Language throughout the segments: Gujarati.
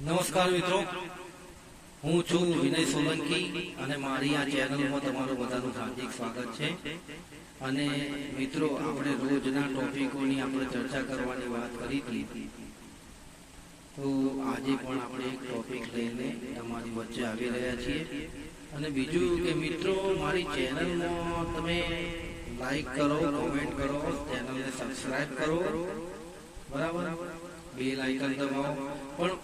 નમસ્કાર મિત્રો, હું છું વિનય સોલંકી અને મારી આ ચેનલમાં તમારું બધાનું હાર્દિક સ્વાગત છે. અને મિત્રો, આપણે રોજના ટોપિકોની આપણે ચર્ચા કરવાની વાત કરી હતી, તો આજે પણ આપણે એક ટોપિક લઈને તમારી વચ્ચે આવી રહ્યા છીએ. અને બીજું કે મિત્રો, મારી ચેનલમાં તમે લાઈક કરો, કોમેન્ટ કરો, ચેનલને સબસ્ક્રાઇબ કરો, બરાબર, બેલ આઇકન દબાવો. પણ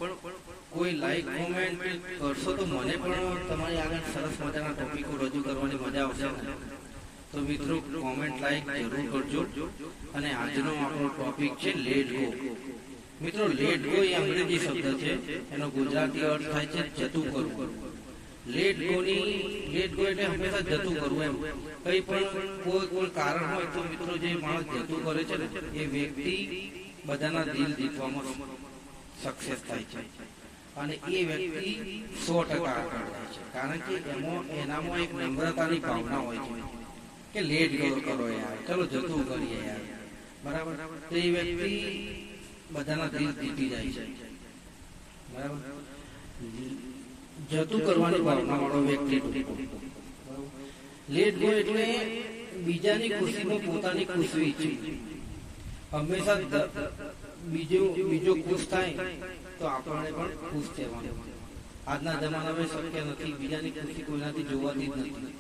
કોઈ લાઈક કોમેન્ટ કરશો તો મને પણ તમારી આગળ સરસ મજાના ટોપિકો રજૂ કરવાની મજા આવશે ને. તો મિત્રો, કોમેન્ટ લાઈક જરૂર કરજો. અને આજનો આપણો ટોપિક છે લેટ ગો. મિત્રો, લેટ ગો એ અંગ્રેજી શબ્દ છે, એનો ગુજરાતી અર્થ થાય છે જતું કરવું. લેટ ગો એટલે હંમેશા જતું કરવું એમ. કઈ પણ કોઈ કારણ હોય તો મિત્રો, જે માણસ જતું કરે છે ને, એ વ્યક્તિ બધાના દિલ જીતવામાં સક્સેસ થાય છે. અને એ વ્યક્તિ 100% આગળ જાય છે, કારણ કે એનામાં એક નમ્રતાની ભાવના હોય છે કે લેટ કરો યાર, ચલો જતું કરીએ યાર, બરાબર. તો એ વ્યક્તિ બધાના દિલ જીતી જાય છે, બરાબર. જતું કરવાની ભાવના વાળો વ્યક્તિ. લેટ ગો એટલે બીજાની ખુશીમાં પોતાની ખુશી ઈચ્છવી. હંમેશા બીજો ખુશ થાય તો આપણે પણ ખુશ થવાનું. આજના જમાનામાં શક્ય નથી, બીજાની ખુશી કોઈનાથી જોવાતી જ નથી.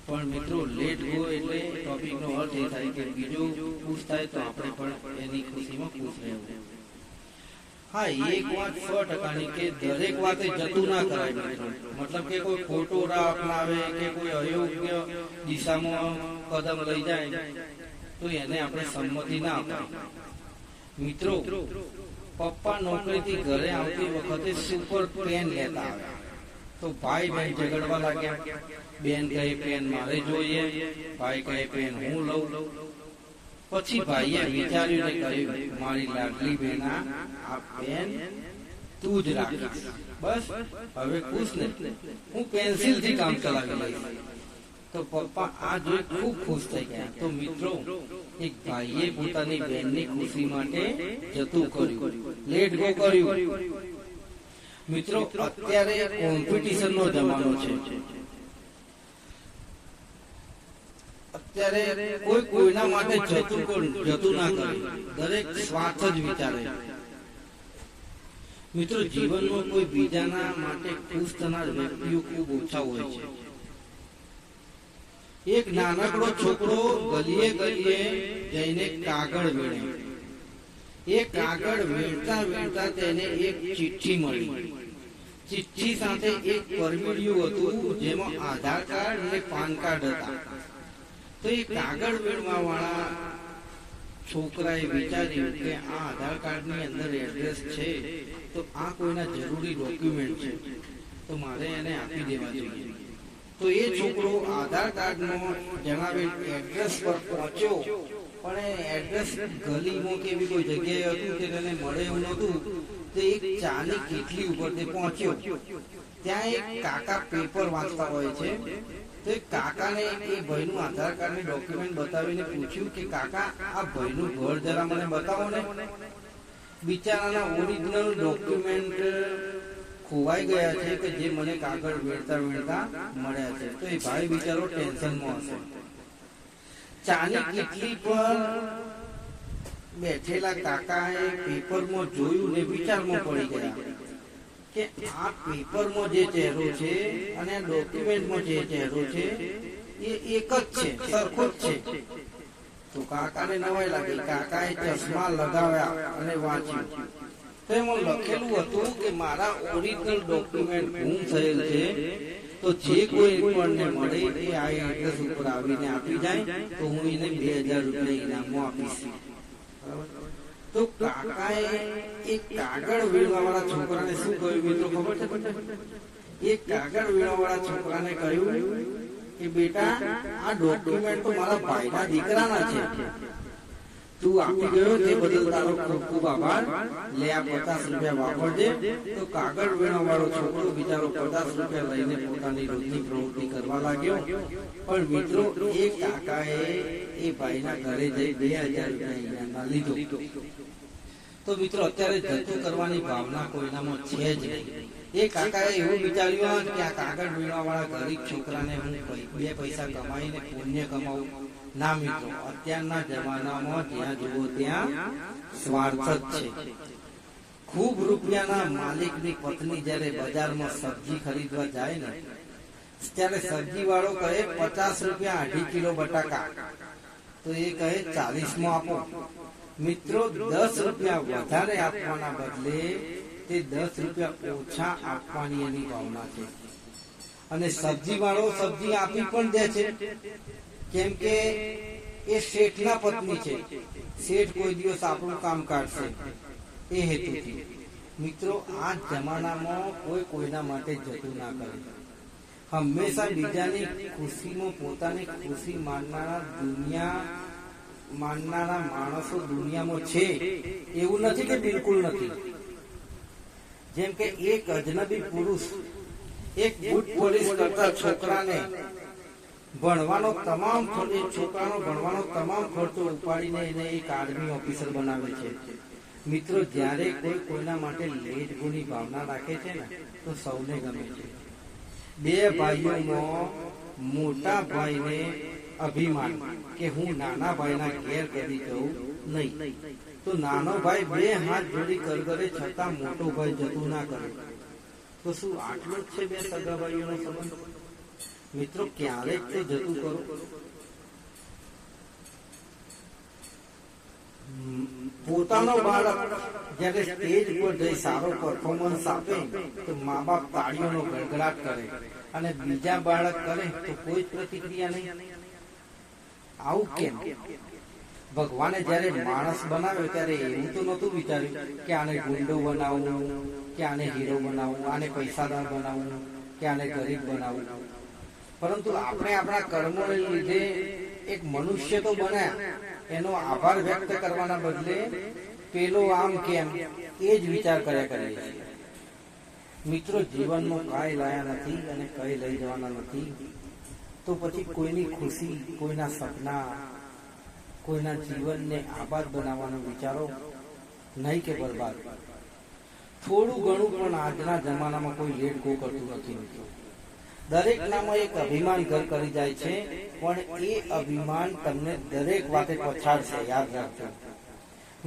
પણ મિત્રો, લેટ ગો એટલે ટોપિકનો અર્થ એ થાય કે બીજો ખુશ થાય તો આપણે પણ એની ખુશીમાં ખુશ રહેવું. હા, એક વાત 100%ની કે દરેક વાતે જતું ના કરાય મિત્રો. મતલબ કે કોઈ ખોટો રાહ અપનાવે કે કોઈ અયોગ્ય દિશામાં કદમ લઈ જાય તો એને આપણે સંમતિ ના અપાય. મિત્રો, પપ્પા નોકરીથી ઘરે આવતી વખતે સુપર પેન લેતા આવ્યા તો ભાઈ બહેન ઝઘડવા લાગ્યા. બેન કહે પેન મારે જોઈએ, ભાઈ કહે પેન હું લઉં. પછી ભાઈએ વિચાર્યું ને કહ્યું, મારી લાડલી બેના, આ પેન તું જ રાખીશ, બસ હવે ખુશ ને, હું પેન્સિલ થી કામ ચલાવી લઈશ. તો પપ્પા આ જોઈ ખૂબ ખુશ થઈ ગયા. તો મિત્રો, એક ભાઈએ પોતાની બહેનની ખુશી માટે જતું કર્યું, લેટ ગો કર્યું. મિત્રો, અત્યારે કોમ્પિટિશન નો જમાનો છે. અત્યારે કોઈ કોઈના માટે જતું ના કરે, દરેક સ્વાર્થ જ વિચારે. મિત્રો, જીવનમાં કોઈ બીજાના માટે ખુશ થનાર વ્યક્તિઓ ખૂબ ઓછા હોય છે. એક નાનકડો છોકરો ગલીએ જઈને કાગળ વેણે. એ કાગળ વેણતા તેને એક ચિઠ્ઠી મળી. ચિઠ્ઠી સાથે એક પરમિડિયું હતું, જેમાં આધાર કાર્ડ અને પાન કાર્ડ હતા. તો એ કાગળ વેણવા વાળા છોકરાએ વિચાર્યું કે આ આધાર કાર્ડની અંદર એડ્રેસ છે, તો આ કોઈના જરૂરી ડોક્યુમેન્ટ છે, તો મારે એને આપી દેવા જોઈએ. તો એ છોકરો આધાર કાર્ડનો જણાવેલ એડ્રેસ પર પહોંચ્યો, પણ એ એડ્રેસ ગલીમાં કે એવી કોઈ જગ્યાએ હતું કે તેને મળે એવું નહોતું. તો એક ચાની કીટલી ઉપર તે પહોંચ્યો. ત્યાં એક કાકા પેપર વાંચતા હોય છે. તો એ કાકાને એ ભાઈનું આધાર કાર્ડની ડોક્યુમેન્ટ બતાવીને પૂછ્યું કે કાકા, આ ભાઈનું ઘર જરા મને બતાવો ને. બિચારાના ઓરિજિનલ ડોક્યુમેન્ટ ખોવાઈ ગયા છે કે જે મને કાગળ વેણતા મળ્યા છે. તો એ ભાઈ બિચારો ટેન્શનમાં હશે. ચાની કીટલી પર બેઠેલા કાકાએ પેપરમાં જોયું ને વિચારમાં પડી ગયા કે આ પેપરમાં જે ચહેરો છે અને આ ડોક્યુમેન્ટમાં જે ચહેરો છે એ એક જ છે, સરખો જ છે. તો કાકાને નવાઈ લાગી. કાકાએ ચશ્મા લગાવ્યા અને વાંચ્યું. તો એમાં લખેલું હતું કે મારા ઓરિજિનલ ડોક્યુમેન્ટ ગુમ થયેલ છે, તો જે કોઈ પણ મળે એ આ એડ્રેસ ઉપર આવીને આપી જાય તો હું એને 2000 રૂપિયા ઇનામમાં આપીશ. તો કાકાએ એક કાગળ વેણવા વાળા છોકરાને શું કહ્યું મિત્રો ખબર છે? એક કાગળ વેણવા વાળા છોકરાને કહ્યું કે બેટા, આ ડોક્યુમેન્ટ તો મારા ભાઈના દીકરાના છે, તું આપી ગયો તે બદલ તારો ખૂબ ખૂબ આભાર. લે આ 50 રૂપિયા વાપરજે. તો કાગળ વેણવા વાળો છોકરો બિચારો 50 રૂપિયા લઈને પોતાની રોજની પ્રવૃત્તિ કરવા લાગ્યો. પણ મિત્રો, એ કાકાએ એ ભાઈના ઘરે જઈ 2000 રૂપિયા લીધો. તો મિત્રો અત્યારે જતું કરવાની ભાવના કોઈનામાં છે જ નહીં. એ કાકાએ એવું વિચાર્યું કે આ કાગળ વીણવા વાળા ગરીબ છોકરાને હું બે પૈસા કમાઈને પુણ્ય કમાવું. ના મિત્રો, અત્યારના જમાનામાં જ્યાં જુઓ ત્યાં સ્વાર્થ જ છે. ખૂબ રૂપિયાના માલિકની પત્ની જ્યારે બજારમાં સબ્જી ખરીદવા જાય ને ત્યારે સબ્જી વાળો કહે 50 રૂપિયા 2.5 કિલો બટાકા, તો એ કહે 40 માં આપો. મિત્રો 10 રૂપિયા વધારે આપવાના બદલે તે 10 રૂપિયા ઓછા આપવાની એની ભાવના છે. અને સબ્જી વાળો સબ્જી આપી પણ દે છે, કેમ કે એ શેઠના પત્ની છે. શેઠ કોઈ દિવસ આપણું કામ કાઢશે એ હેતુથી. મિત્રો, આ જમાનામાં કોઈ કોઈના માટે જતું ના કરે. હંમેશા બીજાની ખુશીમાં પોતાની ખુશી માનનારા માણસો દુનિયામાં છે, એવું નથી કે બિલકુલ નથી. જેમ કે એક અજનબી પુરુષ એક ગુડ પોલીસ કરતા છોકરાનો ભણવાનો તમામ ખર્ચો ઉપાડીને એને એક આર્મી ઓફિસર બનાવે છે. મિત્રો, જ્યારે કોઈ કોઈના માટે લેટ ગુની ભાવના રાખે છે ને તો સૌને ગમે છે. બે ભાઈઓમાં મોટા ભાઈને અભિમાન કે હું નાના ભાઈના ઘેર કદી જઉં નહીં, તો નાનો ભાઈ બે હાથ જોડી કરગરે છતાં મોટો ભાઈ જતું ના કરે. તો શું આટલો જ છે બે સગા ભાઈઓનો સંબંધ? મિત્રો, ક્યારેક તો જતું કરો. પોતાનો બાળક જ્યારે સ્ટેજ પર જઈ સારો પરફોર્મન્સ આપે તો મા બાપ તાળીઓનો ગડગડાટ કરે, અને બીજા બાળક કરે તો કોઈ પ્રતિક્રિયા નહીં. આવું કેમ? ભગવાને જ્યારે માણસ બનાવ્યો ત્યારે એવું તો નહોતું વિચાર્યું કે આને ગુંડો બનાવવું, કે આને હીરો બનાવવું, આને પૈસાદાર બનાવવું, કે આને ગરીબ બનાવવું. પરંતુ આપણે આપણા કર્મોને લીધે એક મનુષ્ય તો બન્યા, એનો આભાર વ્યક્ત કરવાના બદલે પેલો આમ કેમ એ જ વિચાર કર્યા કરીએ છીએ. મિત્રો, જીવનમાં કાંઈ લાયા નથી અને કઈ લઈ જવાના નથી, તો પછી કોઈની ખુશી, કોઈના સપના, કોઈના જીવનને આબાદ બનાવવાનો વિચારો નહીં કે બરબાદ. થોડું ઘણું પણ આજના જમાનામાં કોઈ લેટ ગો કરતું નથી. મિત્રો, દરેક નામાં એક અભિમાન ઘર કરી જાય છે, પણ એ અભિમાન તમને દરેક વાતે પછાડશે, યાદ રાખજો.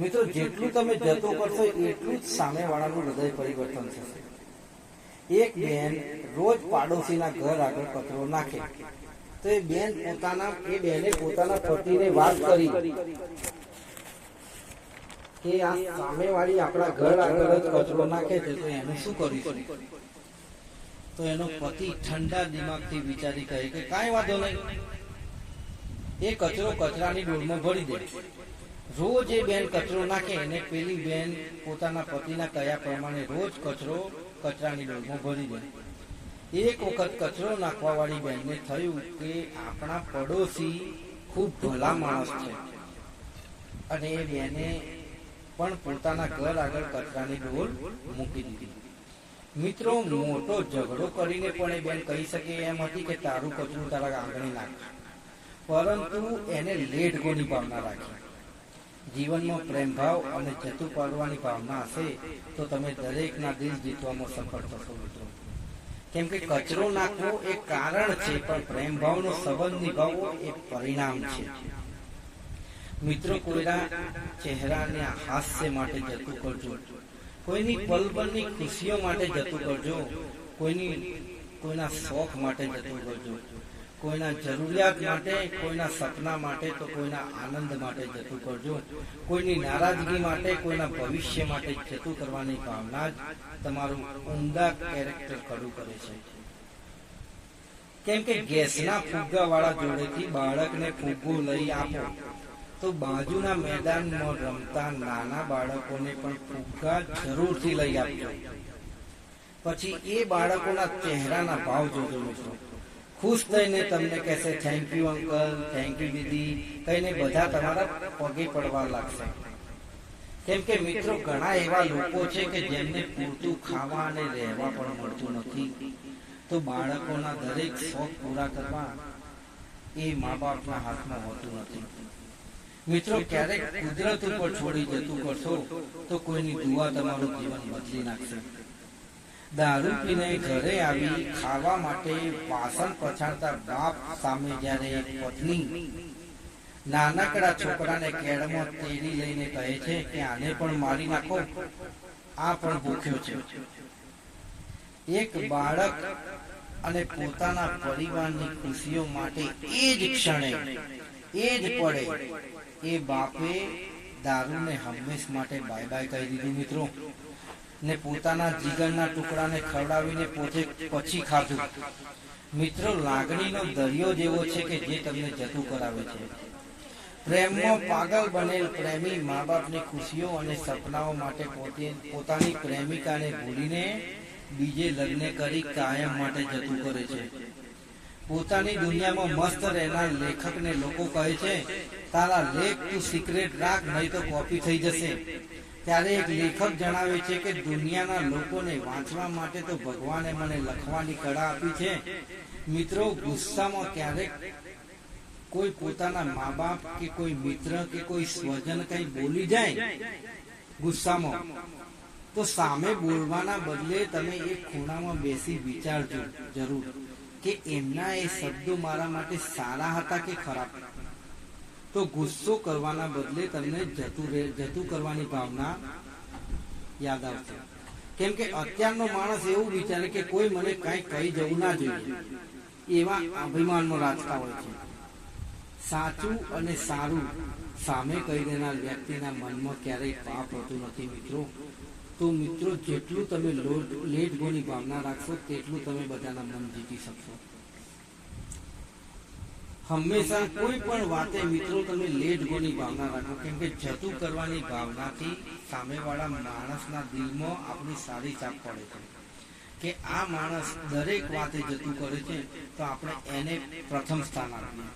મિત્રો, જેટલું તમે જતો કરશો એટલું જ સામેવાળાનું હૃદય પરિવર્તન થશે. એક બેન રોજ પાડોશીના ઘર આગળ કચરો નાખે તો એ બેને પોતાના પતિને વાત કરી કે આ સામેવાળી આપણા ઘર આગળ જ કચરો નાખે છે, તો એનું શું કરીશું? તો એનો પતિ ઠંડા દિમાગથી વિચારી કહે કે કાંઈ વાંધો નહીં, એ કચરો કચરાની ડોલમાં ભરી દે. રોજ એ બેન કચરો નાખે અને પેલી બેન પોતાના પતિના કયા પ્રમાણે રોજ કચરો કચરાની ડોલમાં ભરી દે. એક વખત કચરો નાખવા વાળી બેનને થયું કે આપણા પડોશી ખૂબ ભલા માણસ છે, અને એ બેને પણ પોતાના ઘર આગળ કચરાની ડોલ મૂકી દીધી. મિત્રો, મોટો ઝઘડો કરીને પણ એ બેન કહી શકે એમ હતી કે તારું કચરું તારા આંગણે નાખ, પરંતુ એને લેટ ગોની ભાવના રાખી. જીવનમાં પ્રેમ ભાવ અને જતું પાડવાની ભાવના હશે તો તમે દરેકના દિલ જીતવામાં સફળ થશો. મિત્રો, કેમ કે કચરો નાખવો એ કારણ છે, પણ પ્રેમ ભાવનો સંબંધ નિભાવવો એ પરિણામ છે. મિત્રો, કોઈના ચહેરાના હાસ્ય માટે જતું કરજો, કોઈની પલપલની ખુશીઓ માટે જતું કરજો, કોઈના શોખ માટે જતું કરજો, કોઈના જરૂરિયાત માટે, કોઈના સપના માટે, તો કોઈના આનંદ માટે જતું કરજો. કોઈની નારાજગી માટે, કોઈના ભવિષ્ય માટે જતું કરવાની ભાવના જ તમારું ઉમદા કેરેક્ટર ખડું કરે છે. કેમ કે ગેસના ફુગ્ગા વાળા જોડેથી બાળકને ફુગ્ગો લઈ આપો તો બાજુના મેદાનમાં રમતા નાના બાળકોને પણ ફુગ્ગા જરૂરથી લઈ આપજો. પછી એ બાળકોના ચહેરાના ભાવ જોજો. મિત્રો, ખુશ થઈને તમને કહેશે thank you uncle, thank you દીદી કહીને બધા તમારા પગે પડવા લાગશે. કેમ કે મિત્રો, ઘણા એવા લોકો છે કે જેમને પૂરતું ખાવા અને રહેવા પણ મળતું નથી, તો બાળકોના દરેક શોખ પૂરા કરવા એ મા બાપના હાથમાં હોતું નથી. મિત્રો ક્યારેક કુદરત ઉપર છોડી જતું કરશો તો કોઈની દુઆ તમારું જીવન બદલી નાખશે. દારૂ પીને ઘરે આવી ખાવા માટે વાસણ પછાડતા બાપ સામે જ્યારે પત્ની નાનકડા છોકરાને કેળમાં તેડી લઈને કહે છે કે આને પણ મારી નાખો, આ પણ ભૂખ્યો છે. એક બાળક અને પોતાના પરિવારની ખુશીઓ માટે એ જ ક્ષણે એ જ પડે એ બાપે દારૂને હંમેશ માટે બાય બાય કહી દીધું મિત્રો, ને પોતાના જીગરના ટુકડાને ખવડાવીને પોતે પછી ખાધું. મિત્રો, લાગણીનો દરિયો જેવો છે કે જે તમને જતું કરાવે છે. પ્રેમમાં પાગલ બનેલ પ્રેમી મા બાપની ખુશીઓ અને સપનાઓ માટે પોતાની પ્રેમિકાને ભૂલીને બીજે લગ્ન કરી કાયમ માટે જતું કરે છે. પોતાની દુનિયામાં મસ્ત રહેનાર લેખકને લોકો કહે છે, તારા લેખ તું સિક્રેટ રાખ, નહીં તો કોપી થઈ જશે. ત્યારે એક લેખક જણાવે છે કે દુનિયાના લોકોને વાંચવા માટે તો ભગવાને મને લખવાની કળા આપી છે. મિત્રો, ગુસ્સામાં ક્યારેક કોઈ પોતાના મા બાપ કે કોઈ મિત્ર કે કોઈ સ્વજન કઈ બોલી જાય ગુસ્સામાં, તો સામે બોલવાના બદલે તમે એક ખૂણામાં બેસી વિચારજો જરૂર કે એમના એ શબ્દો મારા માટે સારા હતા કે ખરાબ. તો ગુસ્સો કરવાના બદલે તમને જતું કરવાની ભાવના યાદ આવશે. કેમ કે અત્યારનો માણસ એવું વિચારે કે કોઈ મને કઈ કહી જવું ના જોઈએ, એવા અભિમાનમાં રાખતા હોય છે. સાચું અને સારું સામે કહી દેનાર વ્યક્તિના મનમાં ક્યારેય પાપ હોતું નથી મિત્રો. તો મિત્રો, જેટલું તમે લેટ ગોની ભાવના રાખશો તેટલું તમે બધાના મન જીતી શકશો. હંમેશા કોઈ પણ વાતે મિત્રો તમે લેટ ગોની ભાવના રાખો, કેમ કે જતું કરવાની ભાવનાથી સામેવાળા માણસના દિલમાં આપણી સારી છાપ પડે છે કે આ માણસ દરેક વાતે જતું કરે છે, તો આપણે એને પ્રથમ સ્થાન આપીએ.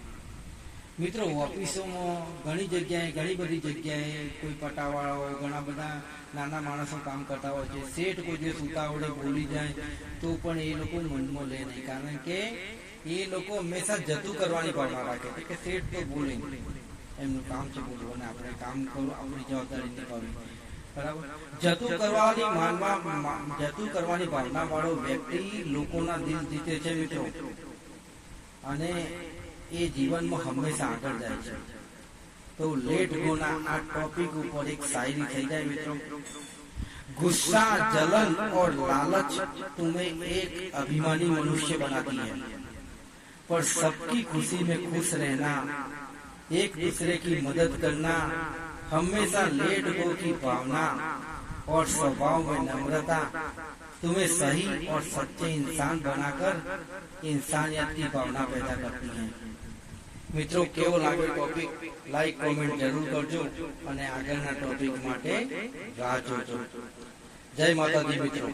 મિત્રો, ઓફિસોમાં ઘણી જગ્યાએ ઘણી બધી જગ્યાએ કોઈ પટાવાળાઓ ઘણા બધા નાના માણસો કામ કરતા હોય છે. શેઠ કોઈ જે સુતાવડે બોલી જાય તો પણ એ લોકો મનમાં લે નહીં, કારણ કે એ લોકો હંમેશા જતું કરવાની ભાવના રાખે છે કે શેઠ તો બોલે, એમનું કામ છે બોલવું અને આપણે કામ કરવું, આપણી જવાબદારી નિભાવવી. બરાબર. જતું કરવાની ભાવના વાળો વ્યક્તિ લોકોના દિલ જીતે છે મિત્રો, અને એ જીવનમાં હંમેશા આગળ જાય છે. તો લેટ ગોના આ ટોપિક ઉપર એક શાયરી થઈ જાય મિત્રો. गुस्सा, जलन और लालच तुम्हें एक अभिमानी मनुष्य बनाती है, पर सबकी खुशी में खुश रहना, एक दूसरे की मदद करना, हमेशा लेट गो की भावना और स्वभाव में नम्रता तुम्हें सही और सच्चे इंसान बनाकर इंसानियत की भावना पैदा करती है. મિત્રો, કેવો લાગે ટોપિક? લાઈક કોમેન્ટ જરૂર કરજો અને આગળના ટોપિક માટે રાહ જોજો. જય માતાજી મિત્રો.